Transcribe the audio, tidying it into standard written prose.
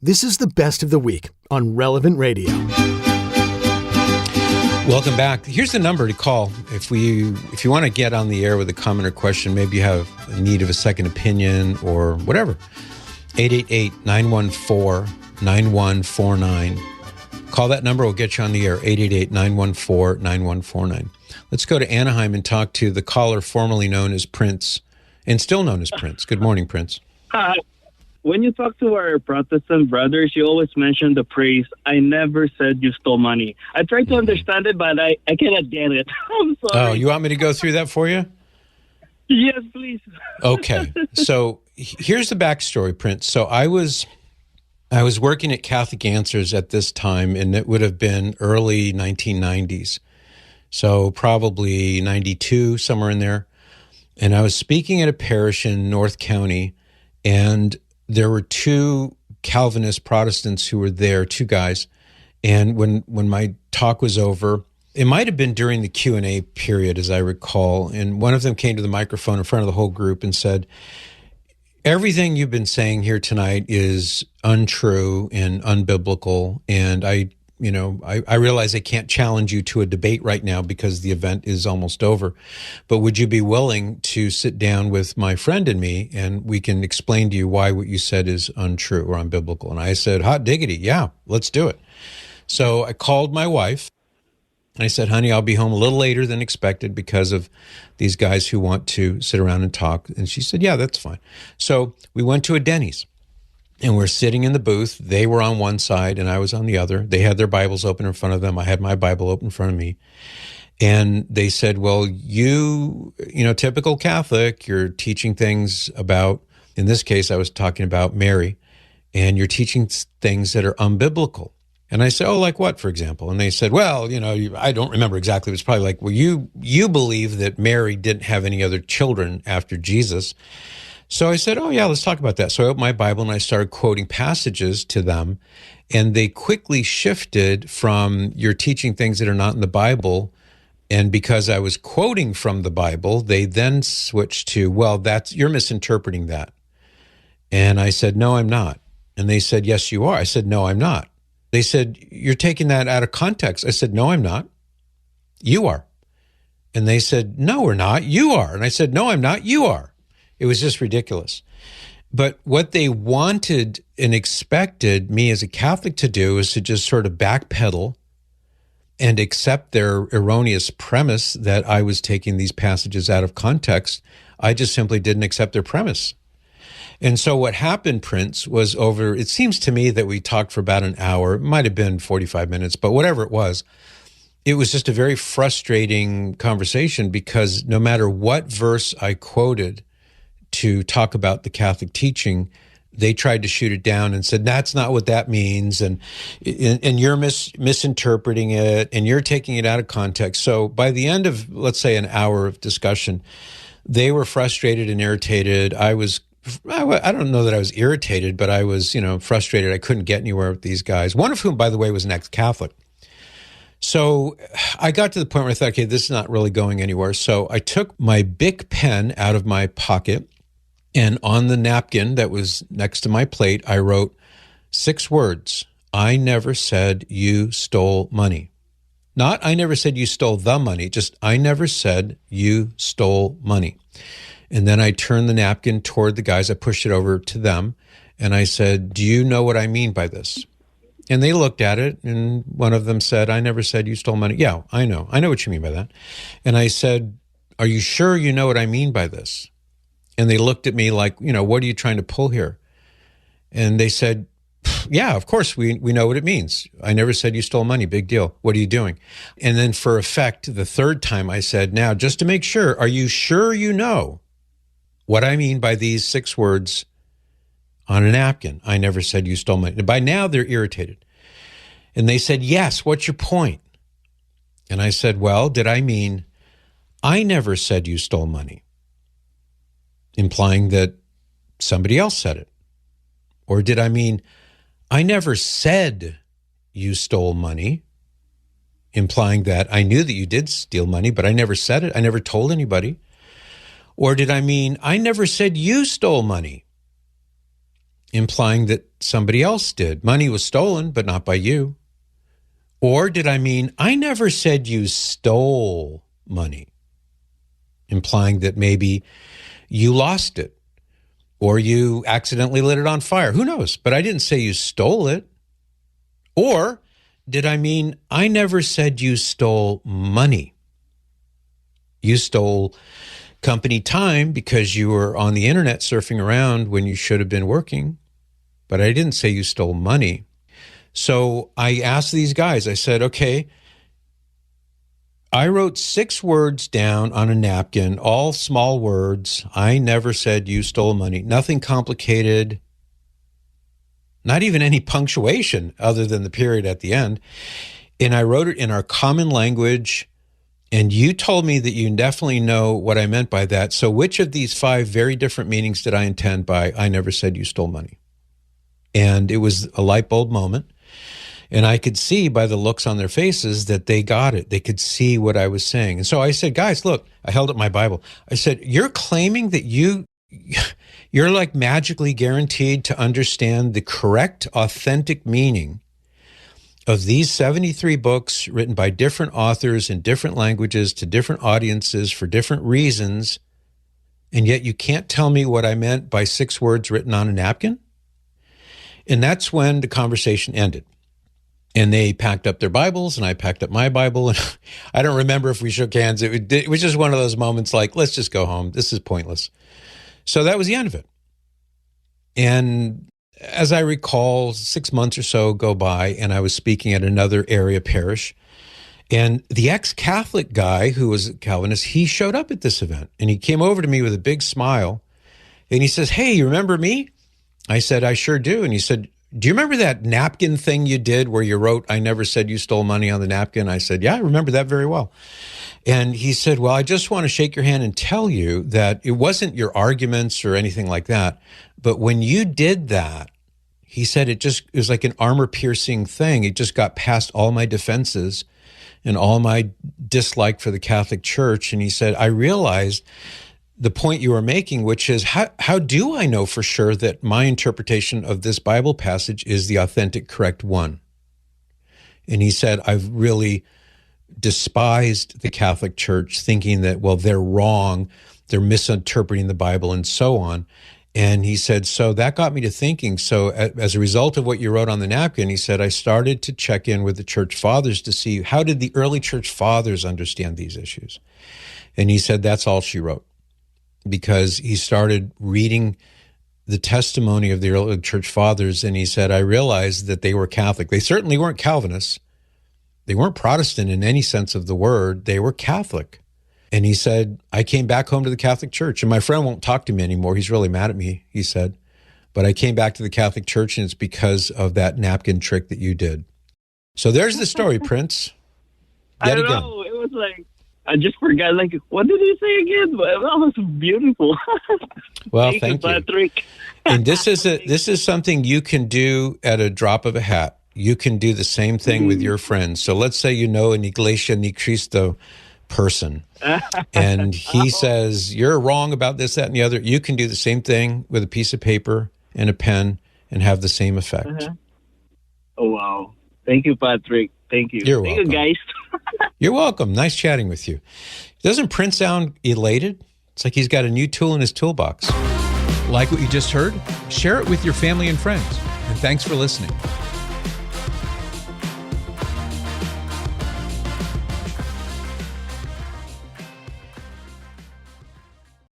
This is the best of the week on Relevant Radio. Welcome back. Here's the number to call if you want to get on the air with a comment or question. Maybe you have a need of a second opinion or whatever. 888-914-9149. Call that number. We'll get you on the air. 888-914-9149. Let's go to Anaheim and talk to the caller formerly known as Prince and still known as Prince. Good morning, Prince. Hi. When you talk to our Protestant brothers, you always mention the phrase, I never said you stole money. I try to understand it, but I cannot get it. I'm sorry. Oh, you want me to go through that for you? Yes, please. Okay. So here's the backstory, Prince. So I was working at Catholic Answers at this time, and it would have been early 1990s. So probably 92, somewhere in there. And I was speaking at a parish in North County, and there were two Calvinist Protestants who were there, two guys. And when my talk was over, it might have been during the Q&A period, as I recall, and one of them came to the microphone in front of the whole group and said, everything you've been saying here tonight is untrue and unbiblical, and I realize I can't challenge you to a debate right now because the event is almost over, but would you be willing to sit down with my friend and me and we can explain to you why what you said is untrue or unbiblical? And I said, hot diggity, yeah, let's do it. So I called my wife and I said, honey, I'll be home a little later than expected because of these guys who want to sit around and talk. And she said, yeah, that's fine. So we went to a Denny's. And we're sitting in the booth. They were on one side and I was on the other. They had their Bibles open in front of them. I had my Bible open in front of me. And they said, well, you typical Catholic, you're teaching things about, in this case, I was talking about Mary, and you're teaching things that are unbiblical. And I said, oh, like what, for example? And they said, well, I don't remember exactly. It was probably like, well, you believe that Mary didn't have any other children after Jesus. So I said, oh, yeah, let's talk about that. So I opened my Bible and I started quoting passages to them. And they quickly shifted from you're teaching things that are not in the Bible. And because I was quoting from the Bible, they then switched to, well, you're misinterpreting that. And I said, no, I'm not. And they said, yes, you are. I said, no, I'm not. They said, you're taking that out of context. I said, no, I'm not. You are. And they said, no, we're not. You are. And I said, no, I'm not. You are. It was just ridiculous. But what they wanted and expected me as a Catholic to do is to just sort of backpedal and accept their erroneous premise that I was taking these passages out of context. I just simply didn't accept their premise. And so what happened, Prince, was it seems to me that we talked for about an hour. It might have been 45 minutes, but whatever it was just a very frustrating conversation because no matter what verse I quoted to talk about the Catholic teaching, they tried to shoot it down and said, that's not what that means. And you're misinterpreting it and you're taking it out of context. So by the end of, let's say, an hour of discussion, they were frustrated and irritated. I don't know that I was irritated, but I was, frustrated. I couldn't get anywhere with these guys, one of whom, by the way, was an ex-Catholic. So I got to the point where I thought, okay, this is not really going anywhere. So I took my Bic pen out of my pocket, and on the napkin that was next to my plate, I wrote 6 words. I never said you stole money. Not I never said you stole the money, just I never said you stole money. And then I turned the napkin toward the guys. I pushed it over to them, and I said, do you know what I mean by this? And they looked at it, and one of them said, I never said you stole money. Yeah, I know. I know what you mean by that. And I said, are you sure you know what I mean by this? And they looked at me like, what are you trying to pull here? And they said, yeah, of course, we know what it means. I never said you stole money. Big deal. What are you doing? And then for effect, the third time I said, now, just to make sure, are you sure you know what I mean by these 6 words on a napkin? I never said you stole money. And by now, they're irritated. And they said, yes, what's your point? And I said, well, did I mean I never said you stole money? Implying that somebody else said it. Or did I mean I never said you stole money? Implying that I knew that you did steal money, but I never said it. I never told anybody. Or did I mean I never said you stole money? implying that somebody else did? Money was stolen, but not by you. Or did I mean, I never said you stole money, implying that maybe you lost it or you accidentally lit it on fire? Who knows? But I didn't say you stole it. Or did I mean, I never said you stole money? You stole company time because you were on the internet surfing around when you should have been working. But I didn't say you stole money. So I asked these guys, I said, okay, I wrote 6 words down on a napkin, all small words. I never said you stole money. Nothing complicated, not even any punctuation other than the period at the end. And I wrote it in our common language. And you told me that you definitely know what I meant by that. So which of these 5 very different meanings did I intend by I never said you stole money? And it was a light bulb moment. And I could see by the looks on their faces that they got it. They could see what I was saying. And so I said, guys, look, I held up my Bible. I said, you're claiming that you're like magically guaranteed to understand the correct, authentic meaning of these 73 books written by different authors in different languages to different audiences for different reasons, and yet you can't tell me what I meant by 6 words written on a napkin? And that's when the conversation ended. And they packed up their Bibles, and I packed up my Bible. And I don't remember if we shook hands. It was just one of those moments like, let's just go home. This is pointless. So that was the end of it. And as I recall, 6 months or so go by, and I was speaking at another area parish. And the ex-Catholic guy who was a Calvinist, he showed up at this event. And he came over to me with a big smile. And he says, hey, you remember me? I said, I sure do. And he said, do you remember that napkin thing you did where you wrote, I never said you stole money on the napkin? I said, yeah, I remember that very well. And he said, well, I just want to shake your hand and tell you that it wasn't your arguments or anything like that. But when you did that, he said it was like an armor-piercing thing. It just got past all my defenses and all my dislike for the Catholic Church. And he said, I realized the point you were making, which is how do I know for sure that my interpretation of this Bible passage is the authentic, correct one? And he said, I've really despised the Catholic Church, thinking that, well, they're wrong, they're misinterpreting the Bible and so on. And he said, so that got me to thinking. So as a result of what you wrote on the napkin, he said, I started to check in with the church fathers to see how did the early church fathers understand these issues? And he said, that's all she wrote. Because he started reading the testimony of the early church fathers, and he said, I realized that they were Catholic. They certainly weren't Calvinists. They weren't Protestant in any sense of the word. They were Catholic. And he said, I came back home to the Catholic Church, and my friend won't talk to me anymore. He's really mad at me, he said. But I came back to the Catholic Church, and it's because of that napkin trick that you did. So there's the story, Prince. I don't know. It was like, I just forgot, like, what did he say again? But that was beautiful. Well, thank you. Patrick. And this is something you can do at a drop of a hat. You can do the same thing with your friends. So let's say you know an Iglesia Ni Cristo person, and he says, you're wrong about this, that, and the other. You can do the same thing with a piece of paper and a pen and have the same effect. Uh-huh. Oh, wow. Thank you, Patrick. Thank you. You're welcome. Thank you, guys. You're welcome. Nice chatting with you. Doesn't Prince sound elated? It's like he's got a new tool in his toolbox. Like what you just heard? Share it with your family and friends. And thanks for listening.